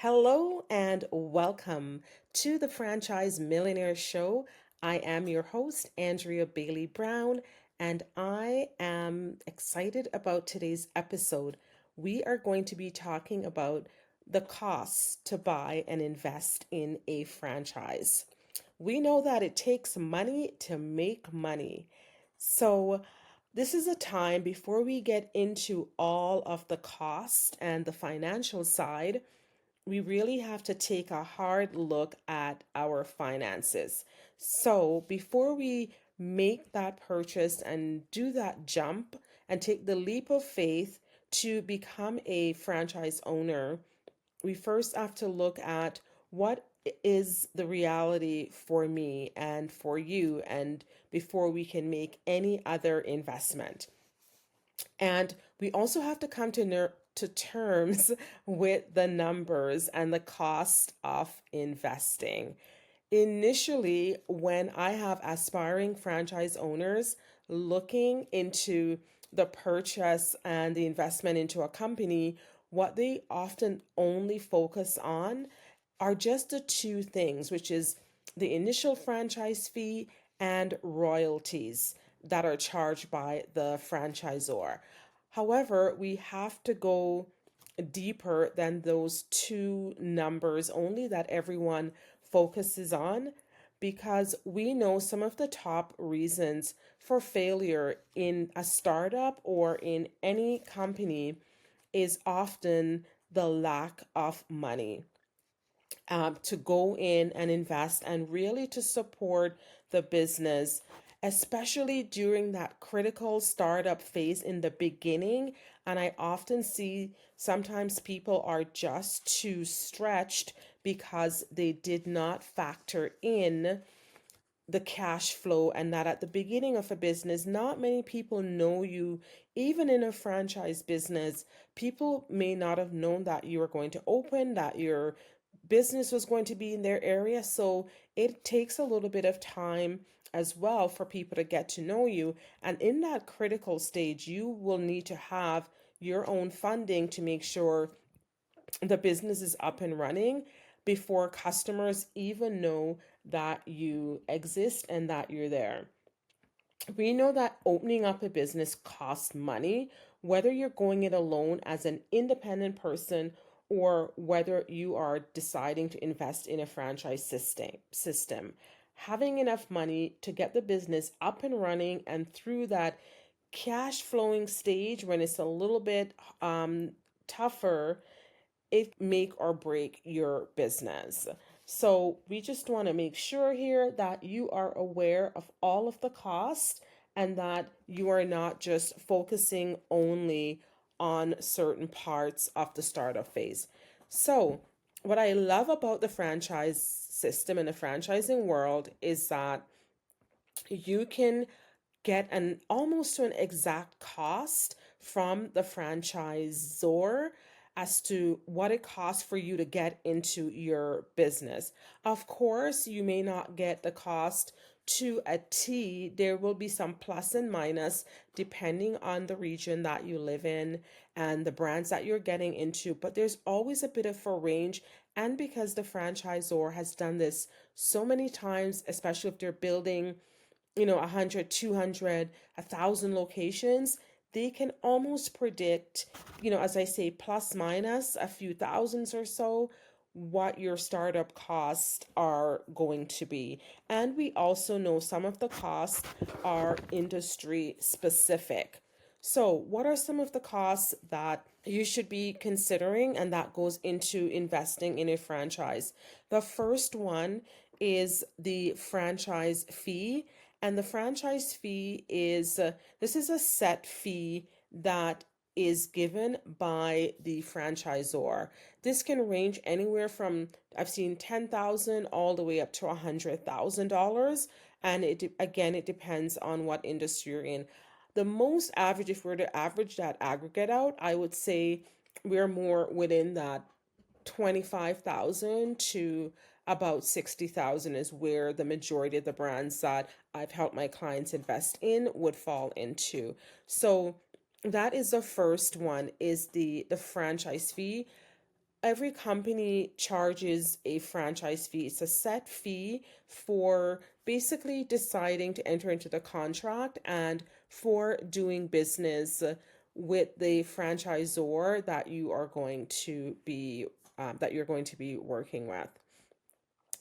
Hello and welcome to the Franchise Millionaire Show. I am your host, Andrea Bailey Brown, and I am excited about today's episode. We are going to be talking about the costs to buy and invest in a franchise. We know that it takes money to make money. So, this is a time before we get into all of the cost and the financial side, we really have to take a hard look at our finances. So before we make that purchase and do that jump and take the leap of faith to become a franchise owner, we first have to look at what is the reality for me and for you, and before we can make any other investment. And we also have to come to terms with the numbers and the cost of investing. Initially, when I have aspiring franchise owners looking into the purchase and the investment into a company, what they often only focus on are just the two things, which is the initial franchise fee and royalties that are charged by the franchisor. However, we have to go deeper than those two numbers only that everyone focuses on, because we know some of the top reasons for failure in a startup or in any company is often the lack of money to go in and invest and really to support the business, especially during that critical startup phase in the beginning. And I often see sometimes people are just too stretched because they did not factor in the cash flow, and that at the beginning of a business, not many people know you. Even in a franchise business, people may not have known that you were going to open, that your business was going to be in their area. So it takes a little bit of time as well for people to get to know you. And in that critical stage, you will need to have your own funding to make sure the business is up and running before customers even know that you exist and that you're there. We know that opening up a business costs money, whether you're going it alone as an independent person or whether you are deciding to invest in a franchise system. Having enough money to get the business up and running and through that cash flowing stage when it's a little bit tougher, it make or break your business. So we just want to make sure here that you are aware of all of the costs and that you are not just focusing only on certain parts of the startup phase. So what I love about the franchise system and the franchising world is that you can get an almost to an exact cost from the franchisor as to what it costs for you to get into your business. Of course, you may not get the cost to a T. There will be some plus and minus depending on the region that you live in and the brands that you're getting into, but there's always a bit of a range. And because the franchisor has done this so many times, especially if they're building 100, 200, 1,000 locations, they can almost predict, as I say, plus minus a few thousands or so, what your startup costs are going to be. And we also know some of the costs are industry specific. So, what are some of the costs that you should be considering and that goes into investing in a franchise? The first one is the franchise fee. And the franchise fee is this is a set fee that is given by the franchisor. This can range anywhere from, I've seen 10,000 all the way up to $100,000, and it depends on what industry you're in. The most average, if we were to average that aggregate out, I would say we're more within that 25,000 to about 60,000 is where the majority of the brands that I've helped my clients invest in would fall into. So that is the first one, is the franchise fee. every company charges a franchise fee. It's a set fee for basically deciding to enter into the contract and for doing business with the franchisor that you're going to be working with.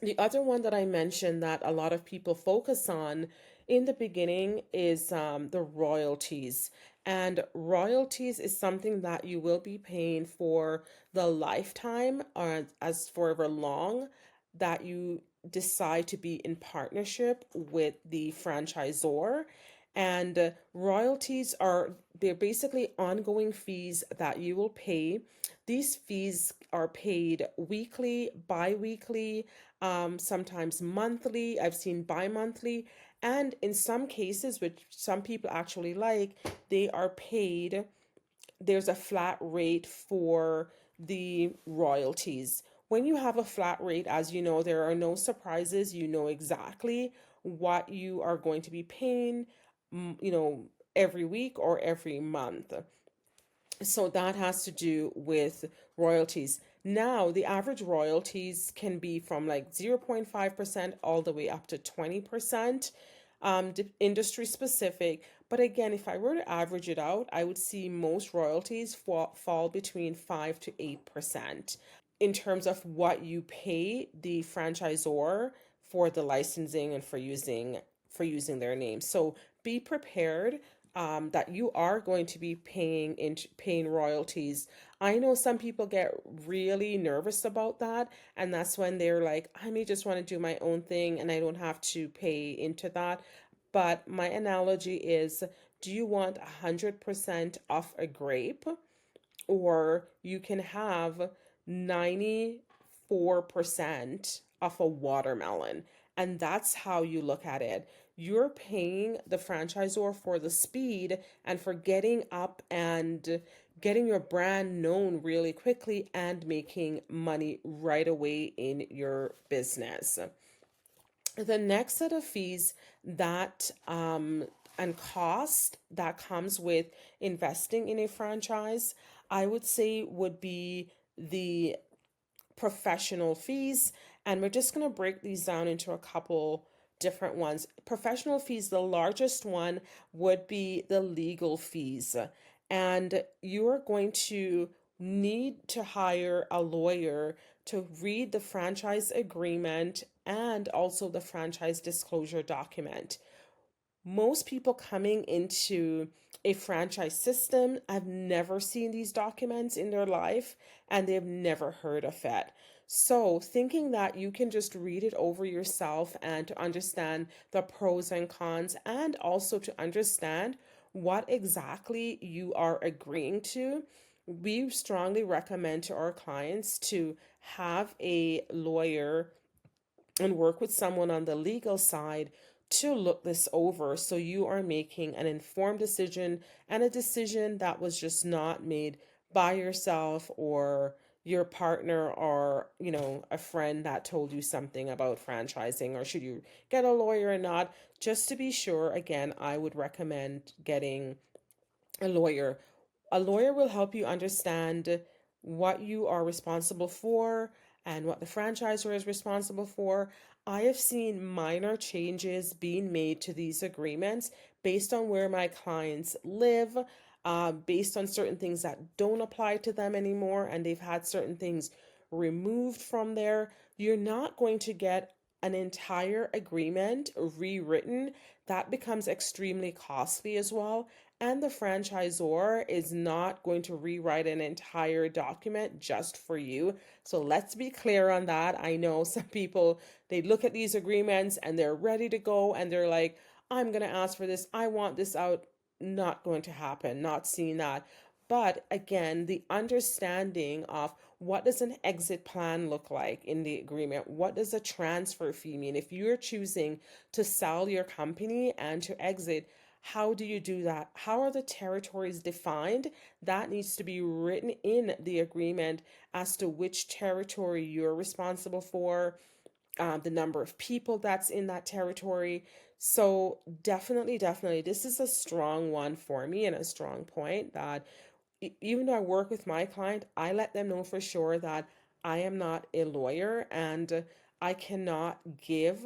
The other one that I mentioned that a lot of people focus on in the beginning is the royalties. And royalties is something that you will be paying for the lifetime or as forever long that you decide to be in partnership with the franchisor. And royalties they're basically ongoing fees that you will pay. These fees are paid weekly, bi-weekly, sometimes monthly. I've seen bi-monthly, and in some cases, which some people actually like, they are paid. There's a flat rate for the royalties. When you have a flat rate, as you know, there are no surprises. You know exactly what you are going to be paying, you know, every week or every month. So that has to do with royalties. Now, the average royalties can be from like 0.5% all the way up to 20%, industry specific. But again, if I were to average it out, I would see most royalties fall between 5 to 8% in terms of what you pay the franchisor for the licensing and for using their name. So be prepared that you are going to be paying royalties. I know some people get really nervous about that, and that's when they're like, I may just want to do my own thing and I don't have to pay into that. But my analogy is, do you want 100% off a grape? Or you can have 94% off a watermelon. And that's how you look at it. You're paying the franchisor for the speed and for getting up and getting your brand known really quickly and making money right away in your business. The next set of fees that and cost that comes with investing in a franchise, I would say would be the professional fees. And we're just going to break these down into a couple different ones. Professional fees, the largest one would be the legal fees. And you're going to need to hire a lawyer to read the franchise agreement and also the franchise disclosure document. Most people coming into a franchise system have never seen these documents in their life and they've never heard of it. So, thinking that you can just read it over yourself and to understand the pros and cons, and also to understand what exactly you are agreeing to, we strongly recommend to our clients to have a lawyer and work with someone on the legal side to look this over so you are making an informed decision, and a decision that was just not made by yourself or your partner or a friend that told you something about franchising or should you get a lawyer or not. Just to be sure, again, I would recommend getting a lawyer. A lawyer will help you understand what you are responsible for and what the franchisor is responsible for. I have seen minor changes being made to these agreements based on where my clients live, based on certain things that don't apply to them anymore, and they've had certain things removed from there. You're not going to get an entire agreement rewritten. That becomes extremely costly as well. And the franchisor is not going to rewrite an entire document just for you. So let's be clear on that. I know some people, they look at these agreements and they're ready to go and they're like, I'm going to ask for this. I want this out. Not going to happen. Not seeing that. But again, the understanding of what does an exit plan look like in the agreement? What does a transfer fee mean? If you're choosing to sell your company and to exit, how do you do that? How are the territories defined? That needs to be written in the agreement as to which territory you're responsible for, the number of people that's in that territory. So, definitely, definitely, this is a strong one for me and a strong point that even though I work with my client, I let them know for sure that I am not a lawyer, and I cannot give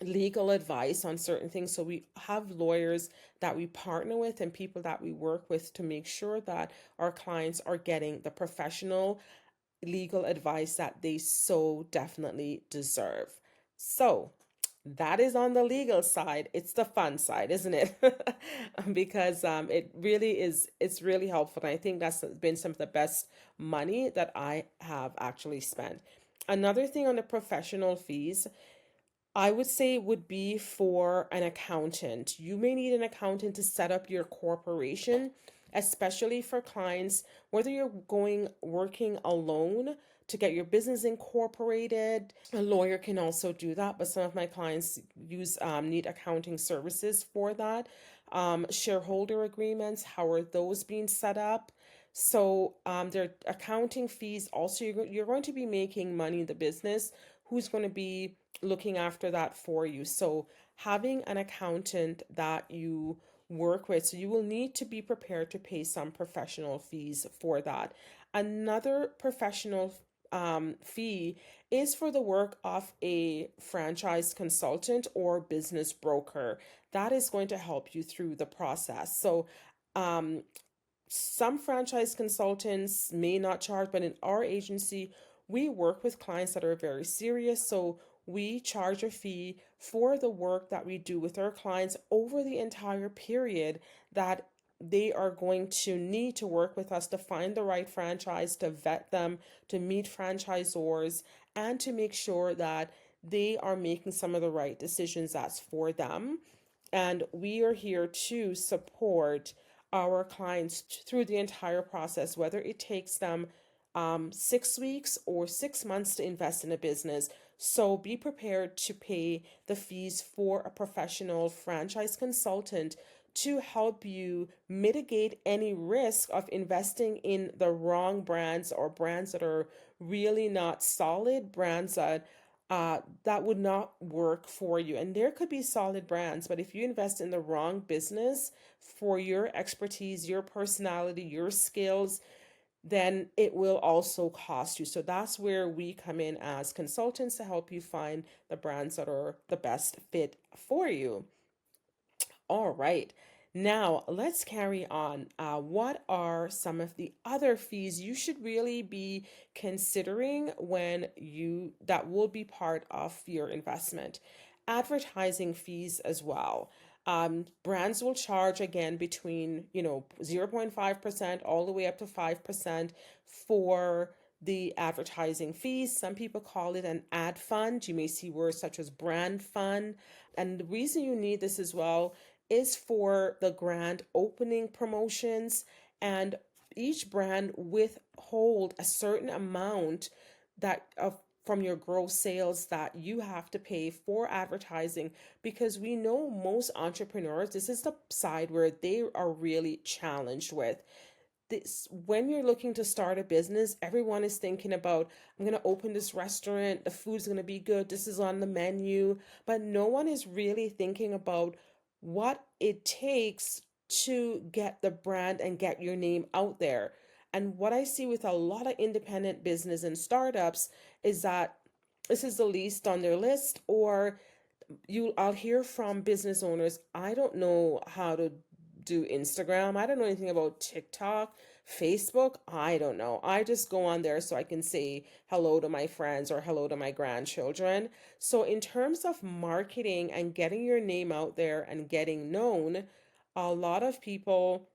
legal advice on certain things. So we have lawyers that we partner with and people that we work with to make sure that our clients are getting the professional legal advice that they so definitely deserve. So that is on the legal side. It's the fun side, isn't it? Because it really is, it's really helpful. And I think that's been some of the best money that I have actually spent. Another thing on the professional fees, I would say it would be for an accountant. You may need an accountant to set up your corporation, especially for clients, whether you're going working alone to get your business incorporated. A lawyer can also do that, but some of my clients use need accounting services for that. Shareholder agreements, how are those being set up? So their accounting fees also, you're going to be making money in the business. Who's going to be looking after that for you? So having an accountant that you work with, so you will need to be prepared to pay some professional fees for that. Another professional fee is for the work of a franchise consultant or business broker. That is going to help you through the process. So um, some franchise consultants may not charge, but in our agency, we work with clients that are very serious. So we charge a fee for the work that we do with our clients over the entire period that they are going to need to work with us to find the right franchise, to vet them, to meet franchisors, and to make sure that they are making some of the right decisions that's for them. And we are here to support our clients through the entire process, whether it takes them 6 weeks or 6 months to invest in a business. So be prepared to pay the fees for a professional franchise consultant to help you mitigate any risk of investing in the wrong brands or brands that are really not solid, brands that would not work for you. And there could be solid brands, but if you invest in the wrong business for your expertise, your personality, your skills, then it will also cost you. So that's where we come in as consultants to help you find the brands that are the best fit for you. All right. Now, let's carry on. What are some of the other fees you should really be considering when that will be part of your investment? Advertising fees as well. Brands will charge again between, 0.5% all the way up to 5% for the advertising fees. Some people call it an ad fund. You may see words such as brand fund. And the reason you need this as well is for the grand opening promotions, and each brand withhold a certain amount that of from your gross sales that you have to pay for advertising, because we know most entrepreneurs, this is the side where they are really challenged with this. When you're looking to start a business, everyone is thinking about, I'm going to open this restaurant, the food's going to be good, this is on the menu, but no one is really thinking about what it takes to get the brand and get your name out there. And what I see with a lot of independent business and startups is that this is the least on their list, or I'll hear from business owners, I don't know how to do Instagram. I don't know anything about TikTok, Facebook. I don't know. I just go on there so I can say hello to my friends or hello to my grandchildren. So in terms of marketing and getting your name out there and getting known, a lot of people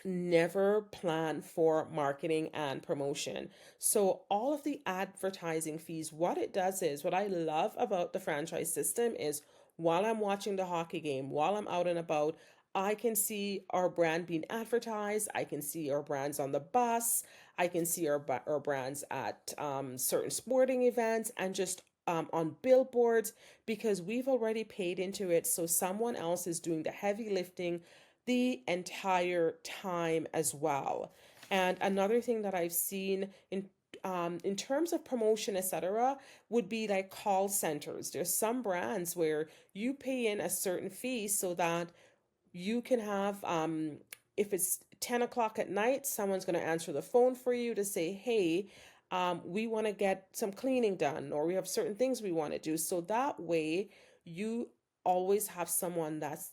never plan for marketing and promotion. So all of the advertising fees, what it does is, what I love about the franchise system is, while I'm watching the hockey game, while I'm out and about, I can see our brand being advertised. I can see our brands on the bus. I can see our brands at certain sporting events and just on billboards, because we've already paid into it. So someone else is doing the heavy lifting the entire time as well. And another thing that I've seen in terms of promotion, etc., would be like call centers. There's some brands where you pay in a certain fee so that you can have, if it's 10 o'clock at night, someone's going to answer the phone for you to say, hey, we want to get some cleaning done, or we have certain things we want to do. So that way, you always have someone that's,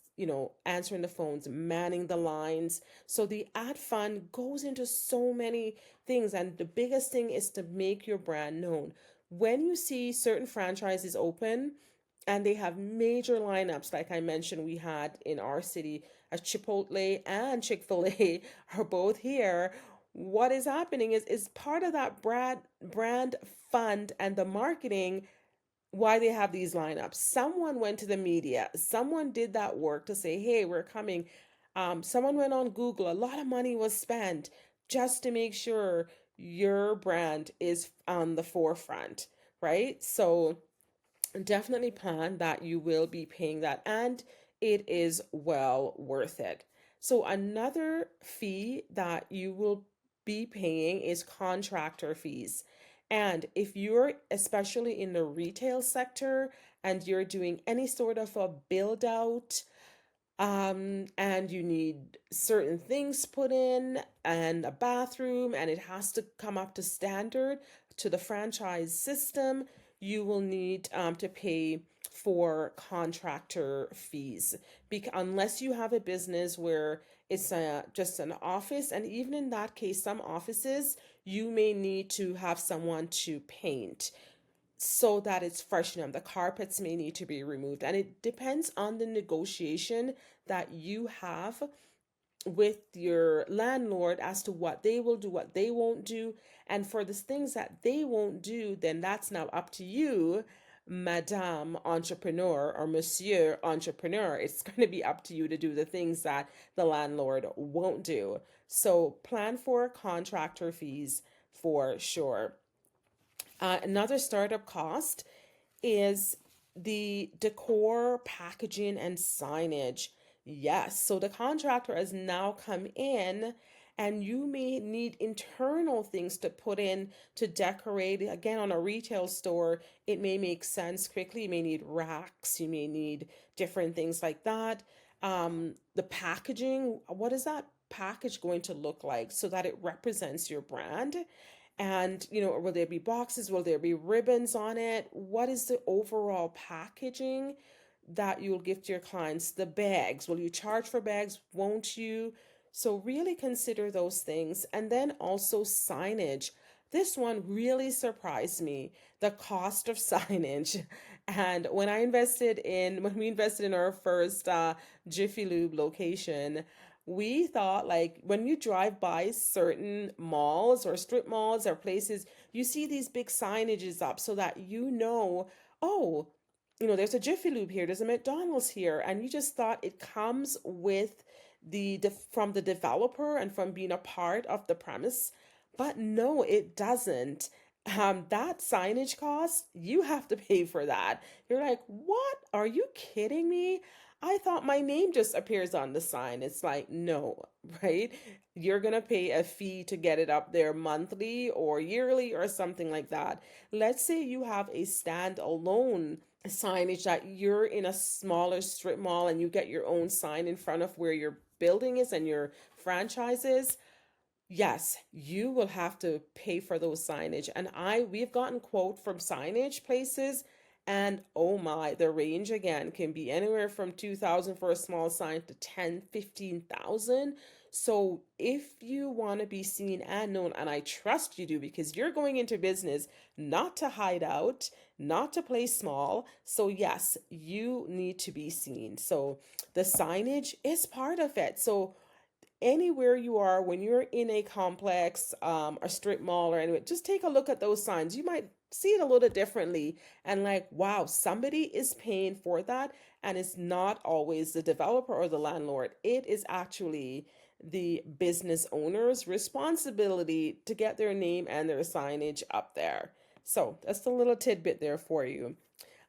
answering the phones, manning the lines. So the ad fund goes into so many things. And the biggest thing is to make your brand known. When you see certain franchises open, and they have major lineups, like I mentioned, we had in our city, a Chipotle and Chick-fil-A are both here. What is happening is part of that brand fund and the marketing, why they have these lineups. Someone went to the media, someone did that work to say, hey, we're coming. Someone went on Google, a lot of money was spent just to make sure your brand is on the forefront, right? So definitely plan that you will be paying that, and it is well worth it. So another fee that you will be paying is contractor fees. And if you're especially in the retail sector and you're doing any sort of a build out, and you need certain things put in and a bathroom, and it has to come up to standard to the franchise system, you will need to pay for contractor fees. Unless you have a business where it's just an office, and even in that case, some offices you may need to have someone to paint so that it's fresh enough. The carpets may need to be removed, and it depends on the negotiation that you have with your landlord as to what they will do, what they won't do. And for the things that they won't do, then that's now up to you, Madame Entrepreneur or Monsieur Entrepreneur. It's going to be up to you to do the things that the landlord won't do. So plan for contractor fees for sure. Another startup cost is the decor, packaging, and signage. Yes, so the contractor has now come in, and you may need internal things to put in to decorate. Again, on a retail store, it may make sense quickly. You may need racks, you may need different things like that. The packaging, what is that package going to look like so that it represents your brand? And, will there be boxes? Will there be ribbons on it? What is the overall packaging that you'll give to your clients? The bags, will you charge for bags? Won't you? So, really consider those things. And then also signage. This one really surprised me, the cost of signage. And when we invested in our first Jiffy Lube location, we thought, like, when you drive by certain malls or strip malls or places, you see these big signages up so that oh, there's a Jiffy Lube here, there's a McDonald's here, and you just thought it comes with from the developer and from being a part of the premise. But no, it doesn't. That signage cost, you have to pay for that. You're like, what? Are you kidding me? I thought my name just appears on the sign. It's like, no, right? You're going to pay a fee to get it up there monthly or yearly or something like that. Let's say you have a standalone signage that you're in a smaller strip mall and you get your own sign in front of where your building is and your franchise is. Yes, you will have to pay for those signage. And we've gotten quote from signage places, and oh my, the range again can be anywhere from 2,000 for a small sign to 10, 15,000. So if you want to be seen and known, and I trust you do because you're going into business not to hide out, not to play small. So yes, you need to be seen. So the signage is part of it. So anywhere you are, when you're in a complex, a strip mall or anyway, just take a look at those signs. You might see it a little differently and like, wow, somebody is paying for that. And it's not always the developer or the landlord. It is actually the business owner's responsibility to get their name and their signage up there. So that's a little tidbit there for you.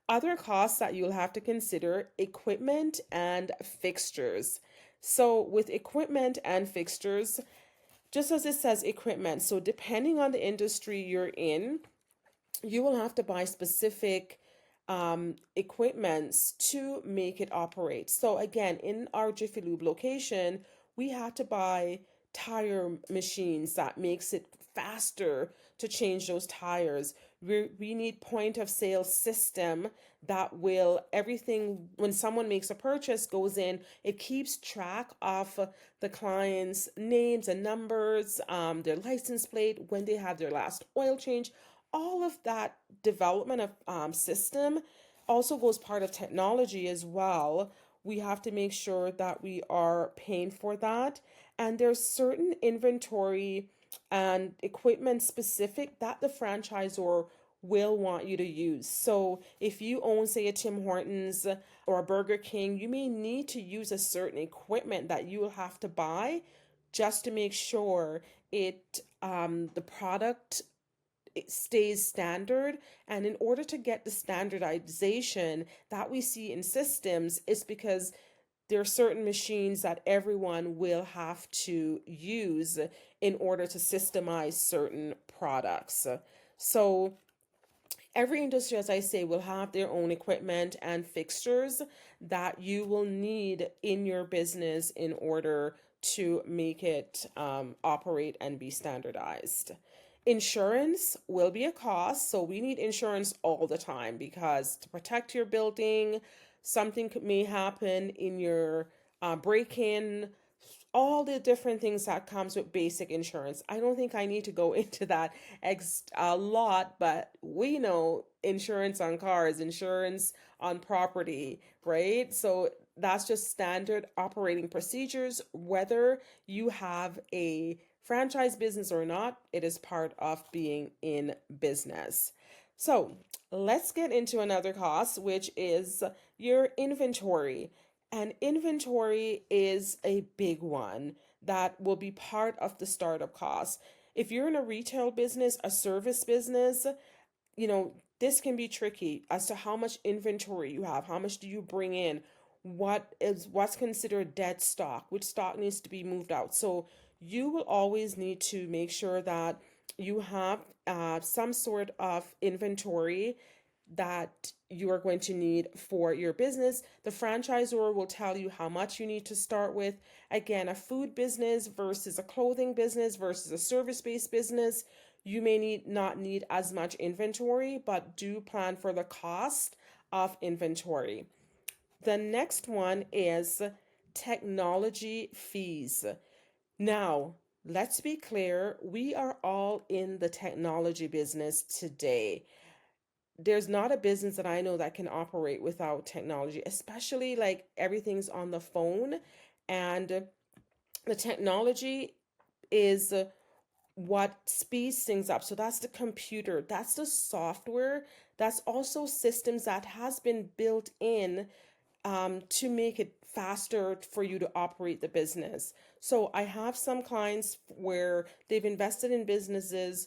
Other costs that you'll have to consider: equipment and fixtures. So, with equipment and fixtures, just as it says equipment, so depending on the industry you're in, you will have to buy specific equipments to make it operate. So, again, in our Jiffy Lube location, we had to buy tire machines that makes it faster to change those tires. We need point of sale system that will everything when someone makes a purchase goes in, it keeps track of the client's names and numbers, their license plate, when they have their last oil change. All of that development of system also goes part of technology as well. We have to make sure that we are paying for that. And there's certain inventory and equipment specific that the franchisor will want you to use. So if you own, say, a Tim Hortons or a Burger King, you may need to use a certain equipment that you will have to buy just to make sure the product it stays standard. And in order to get the standardization that we see in systems, is because there are certain machines that everyone will have to use in order to systemize certain products. So every industry, as I say, will have their own equipment and fixtures that you will need in your business in order to make it operate and be standardized. Insurance will be a cost, so we need insurance all the time because to protect your building, something may happen in your break-in, all the different things that comes with basic insurance. I don't think I need to go into that a lot, but we know insurance on cars, insurance on property, right? So that's just standard operating procedures. Whether you have a franchise business or not, it is part of being in business. So let's get into another cost, which is your inventory. And inventory is a big one that will be part of the startup costs. If you're in a retail business, a service business, this can be tricky as to how much inventory you have, how much do you bring in, what's considered dead stock, which stock needs to be moved out. So you will always need to make sure that you have some sort of inventory that you are going to need for your business. The franchisor will tell you how much you need to start with. Again, a food business versus a clothing business versus a service-based business, you may not need as much inventory, but do plan for the cost of inventory. The next one is technology fees. Now, let's be clear, we are all in the technology business today. There's not a business that I know that can operate without technology, especially like everything's on the phone, and the technology is what speeds things up. So that's the computer, that's the software, that's also systems that has been built in to make it faster for you to operate the business. So I have some clients where they've invested in businesses,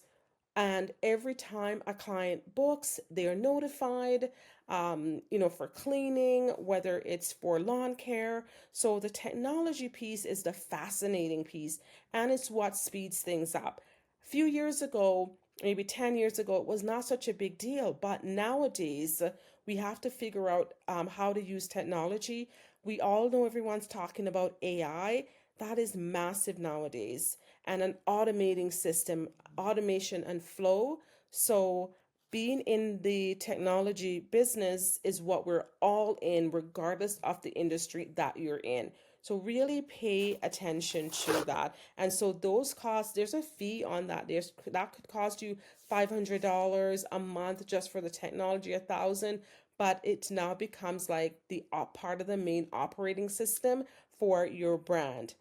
and every time a client books, they are notified, for cleaning, whether it's for lawn care. So the technology piece is the fascinating piece, and it's what speeds things up. A few years ago, maybe 10 years ago, it was not such a big deal, but nowadays we have to figure out how to use technology. We all know everyone's talking about AI. That is massive nowadays, and an automating system, automation and flow. So being in the technology business is what we're all in, regardless of the industry that you're in. So really pay attention to that. And so those costs, there's a fee on that. That could cost you $500 a month just for the technology, 1,000, but it now becomes like the part of the main operating system for your brand.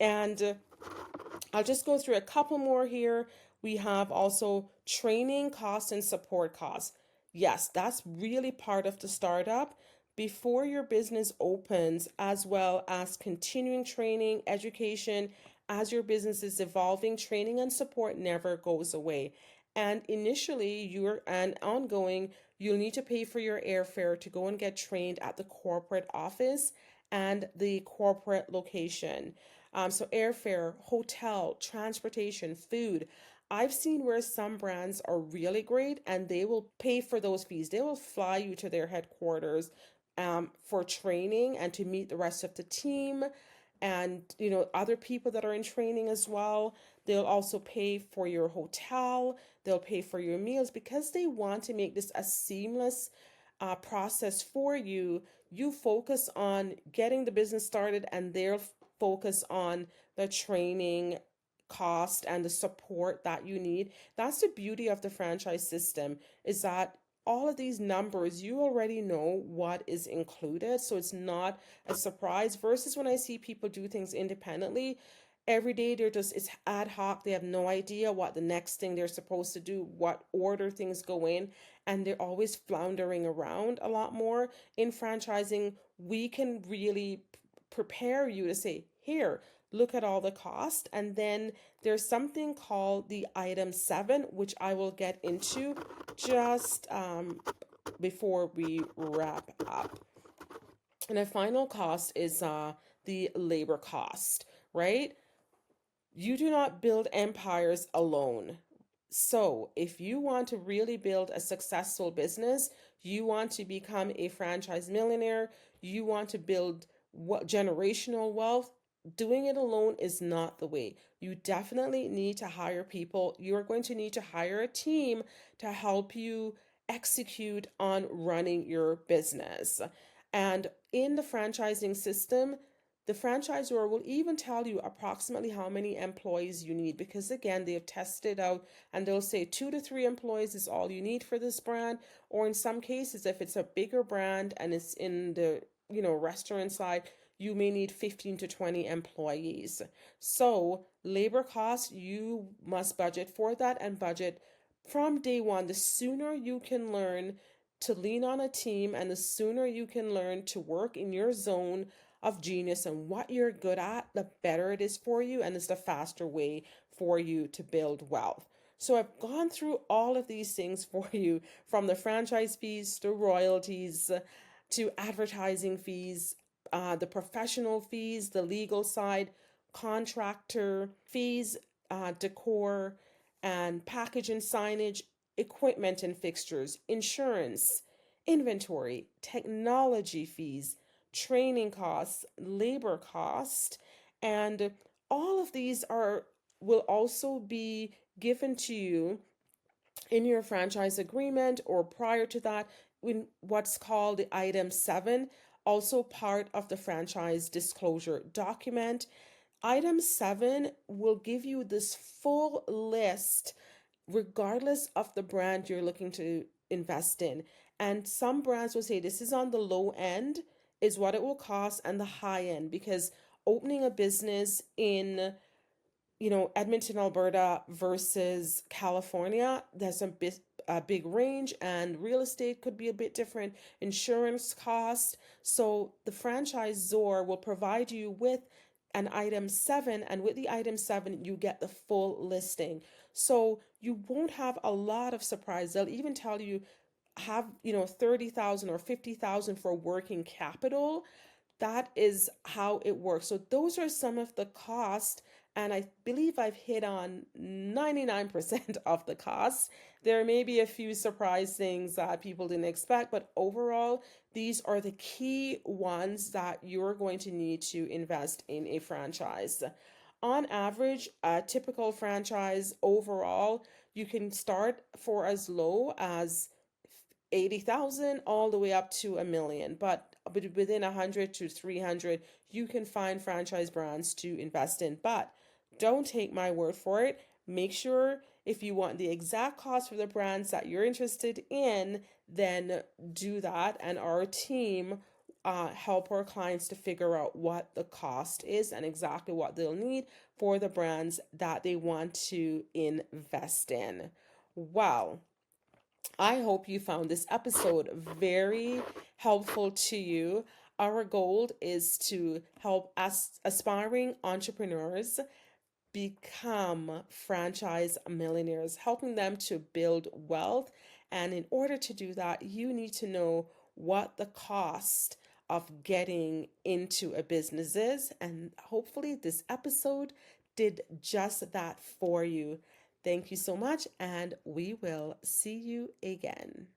And I'll just go through a couple more here. We have also training costs and support costs. Yes, that's really part of the startup before your business opens, as well as continuing training, education. As your business is evolving, training and support never goes away. And initially, you'll need to pay for your airfare to go and get trained at the corporate office and the corporate location. So airfare, hotel, transportation, food. I've seen where some brands are really great and they will pay for those fees. They will fly you to their headquarters for training and to meet the rest of the team. and other people that are in training as well. They'll also pay for your hotel, they'll pay for your meals, because they want to make this a seamless process for you. You focus on getting the business started, and they'll focus on the training cost and the support that you need. That's the beauty of the franchise system, is that all of these numbers, you already know what is included, so it's not a surprise. Versus when I see people do things independently, every day they're just, it's ad hoc. They have no idea what the next thing they're supposed to do, what order things go in, and they're always floundering around a lot more. In franchising, we can really prepare you to say, here, look at all the cost. And then there's something called the item 7, which I will get into just before we wrap up. And a final cost is the labor cost, right? You do not build empires alone. So, if you want to really build a successful business, you want to become a franchise millionaire, you want to build what generational wealth, doing it alone is not the way. You definitely need to hire people. You're going to need to hire a team to help you execute on running your business. And in the franchising system, the franchisor will even tell you approximately how many employees you need, because again, they've tested out, and they'll say 2 to 3 employees is all you need for this brand. Or in some cases, if it's a bigger brand and it's in the restaurant side, you may need 15 to 20 employees. So labor costs, you must budget for that, and budget from day one. The sooner you can learn to lean on a team, and the sooner you can learn to work in your zone of genius and what you're good at, the better it is for you, and it's the faster way for you to build wealth. So I've gone through all of these things for you, from the franchise fees to royalties to advertising fees, the professional fees, the legal side, contractor fees, decor and package and signage, equipment and fixtures, insurance, inventory, technology fees, training costs, labor cost, and all of these are will also be given to you in your franchise agreement, or prior to that, in what's called the item 7, also part of the franchise disclosure document. Item 7 will give you this full list, regardless of the brand you're looking to invest in. And some brands will say this is on the low end, is what it will cost, and the high end, because opening a business in Edmonton, Alberta versus California, there's a big range, and real estate could be a bit different, insurance costs. So the franchisor will provide you with an item 7, and with the item 7, you get the full listing. So you won't have a lot of surprise. They'll even tell you, have 30,000 or 50,000 for working capital. That is how it works. So those are some of the costs, and I believe I've hit on 99% of the costs. There may be a few surprise things that people didn't expect, but overall, these are the key ones that you're going to need to invest in a franchise. On average, a typical franchise overall, you can start for as low as 80,000 all the way up to a million, but within 100 to 300 you can find franchise brands to invest in. But don't take my word for it. Make sure, if you want the exact cost for the brands that you're interested in, then do that, and our team help our clients to figure out what the cost is and exactly what they'll need for the brands that they want to invest in. Wow, I hope you found this episode very helpful to you. Our goal is to help us aspiring entrepreneurs become franchise millionaires, helping them to build wealth. And in order to do that, you need to know what the cost of getting into a business is. And hopefully, this episode did just that for you. Thank you so much, and we will see you again.